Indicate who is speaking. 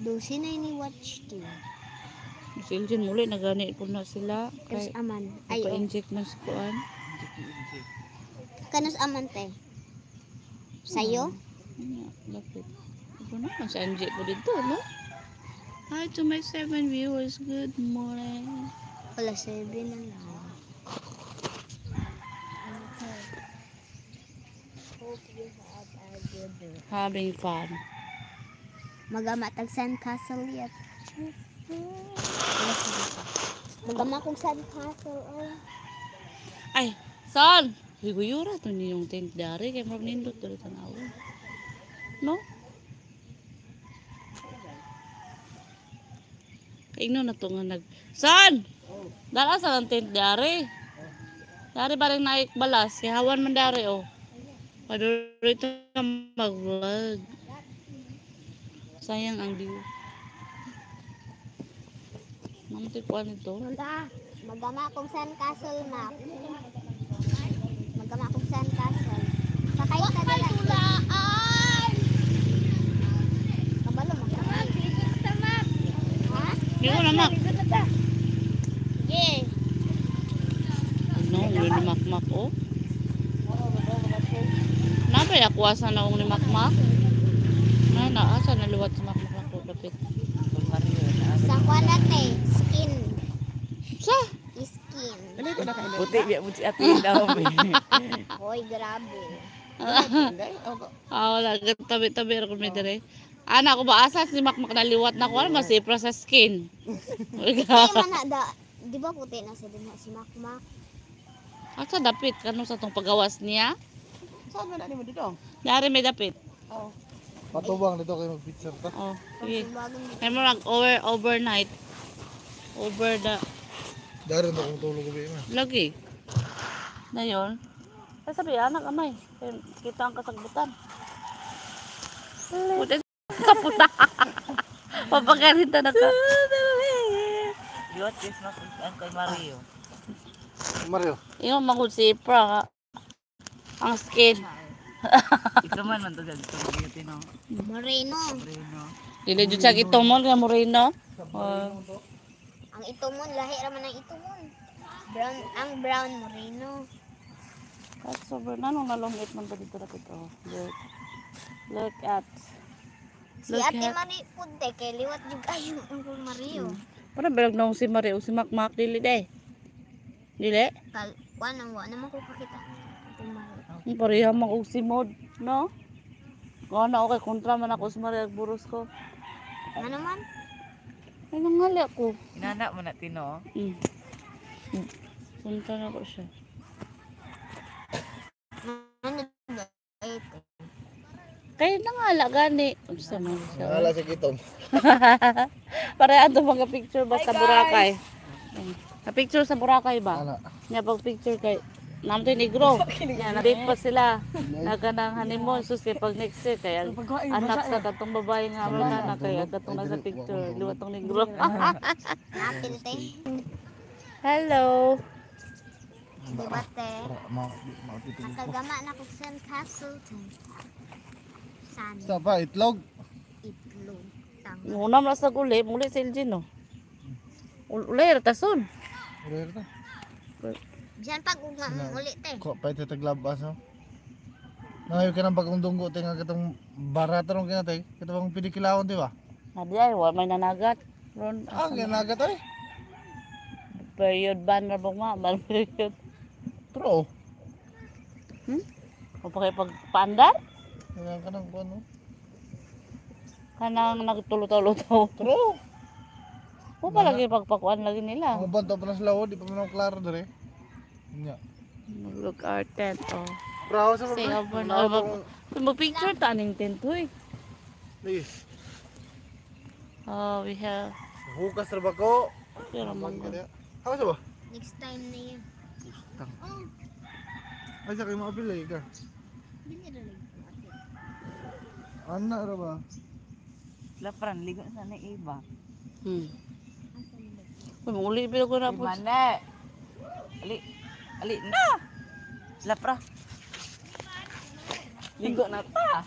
Speaker 1: 12 na ini watch to.
Speaker 2: Siljen muli nagani po na sila.
Speaker 1: Kanus
Speaker 2: Kay
Speaker 1: aman. Ay, oh.
Speaker 2: pa-inject man sa kuan.
Speaker 1: Kanus aman te. Sayo?
Speaker 2: Lapit. Ito naman sa Angie po dito, no? Hi to my 7 viewers. Good morning.
Speaker 1: Wala 7 na lang. Hope you have a good day.
Speaker 2: Having fun.
Speaker 1: Magamatag sandcastle yet. Magama kong sandcastle. Oh.
Speaker 2: Ay, son! Higuyura to ni yung tent dari. Kaya marap nindot dali tanaw. No? Kaigno na to nga nag... Son! Dala sa lang tent dari. Dari barang naik balas. Hawan man dari, oh. Paduro ito na mag-vlog. Sayang ang view. Namatay po ano ito?
Speaker 1: Magama kong sandcastle map. Magama kong sandcastle. Sakay ka na lang. Kabalo mo. Ha?
Speaker 2: Hindi ko namak.
Speaker 1: Yeah.
Speaker 2: Ano, yun ni Makmak, oh. Napay akuasa na akong ni Makmak. Asa na luwat sa Makmak ako. Lapit.
Speaker 1: Sa kwanate, skin.
Speaker 2: Sa?
Speaker 1: Skin.
Speaker 3: Puti biya puti atin daw.
Speaker 1: Hoy, grabe.
Speaker 2: Wala. Tabi-tabi ako may dire. Ana ko ba asa si Makmak na liwat na ko. Ano masipra sa skin?
Speaker 1: Hindi man na da. Di ba puti na sa din si Makmak?
Speaker 2: Asa dapit? Kano sa tong pagawas niya?
Speaker 3: Saan man ani mo dito?
Speaker 2: Dari may dapit.
Speaker 3: Oh. Patubang dito kayo mag-picture ta.
Speaker 2: Oh, sige.
Speaker 1: Bagong
Speaker 2: May mo overnight. Over the...
Speaker 3: Dari na kung tulog ko ba
Speaker 2: Lagi. Na yun. Ay sabi, anak amay. Kita ang kasagbutan. Puti sa puta. Papagarin na ka.
Speaker 4: Liwat Christmas ang kay Mario.
Speaker 3: Mario.
Speaker 2: Yung mangod si Pra. Ang skin.
Speaker 4: Ikaw man to dito no.
Speaker 1: Moreno.
Speaker 4: Moreno.
Speaker 2: Dili jud sa itomon nga moreno.
Speaker 1: Ang itumon, lahi raman ang itumon. Brown, ang brown moreno.
Speaker 2: That's over na nung nalungit man to dito rapid oh. Look at.
Speaker 1: Si Ate Mari punte kay liwat jud kayo ang Mario.
Speaker 2: Para belag na si Mario si Makmak dili de. Dili?
Speaker 1: Kal wa naman ko pakita. Ate Mari.
Speaker 2: Ang pareha mang og si Mod, no? Gana okay kontra man ako sa Mario buros ko.
Speaker 1: Ano naman?
Speaker 2: Ay nangali ako.
Speaker 4: Inana mo na tino.
Speaker 2: Punta na ko siya.
Speaker 1: Ano ba? Ito.
Speaker 2: Kaya nangala gani. Unsa man siya?
Speaker 3: Wala si Kitom.
Speaker 2: Para ato mga picture ba sa Boracay? Sa picture sa Boracay ba?
Speaker 3: Ana.
Speaker 2: Nya pag picture kay Namto negro. Date pa sila. Naganang honeymoon so si pag next year kay anak sa katong babae nga wala na kay katong nasa picture liwatong negro.
Speaker 1: Napil te.
Speaker 2: Hello.
Speaker 1: Diba te?
Speaker 3: Maupitig.
Speaker 1: Nakagama na ko sa castle te. San
Speaker 3: Sa pa itlog.
Speaker 1: itlog. Tang.
Speaker 2: Unam na sa guli, muli sa Elgin no. Uler tason.
Speaker 3: Ure ta.
Speaker 1: Diyan pag ugma mo ulit te.
Speaker 3: Ko pa ito taglabas no. Nangayo ka ng pagkundunggo te nga katong barata ron kinatay. Kita bang pinikilawon di ba?
Speaker 2: Nadiay wa may nanagat. Ron
Speaker 3: Ah, ginagat ay.
Speaker 2: period ban na ba ban period.
Speaker 3: Pro.
Speaker 2: O pa kay pagpaandar
Speaker 3: Kaya ka nang ano.
Speaker 2: kanang nagtulo-tulo to.
Speaker 3: Pro.
Speaker 2: O pa lagi pagpakuan lagi nila.
Speaker 3: Ang banto pa na sila di pa man klaro dire. Nya.
Speaker 2: Look our tent oh.
Speaker 3: Pro sa
Speaker 2: Say
Speaker 3: mga.
Speaker 2: over na mo picture ta ning tent hoy.
Speaker 3: Please.
Speaker 2: Oh, we have
Speaker 3: Hukas ra ba ko?
Speaker 2: pero man.
Speaker 3: Ako sa ba?
Speaker 1: Next time na yan. Oh,
Speaker 3: Ay sa kayo maapilay ka.
Speaker 1: biniralig.
Speaker 3: Ana ra ba?
Speaker 4: Lapran ligo sa na iba.
Speaker 2: Uy, muli bilo ko na po.
Speaker 4: Mane. Ali na. Lapra. Ligo na ta.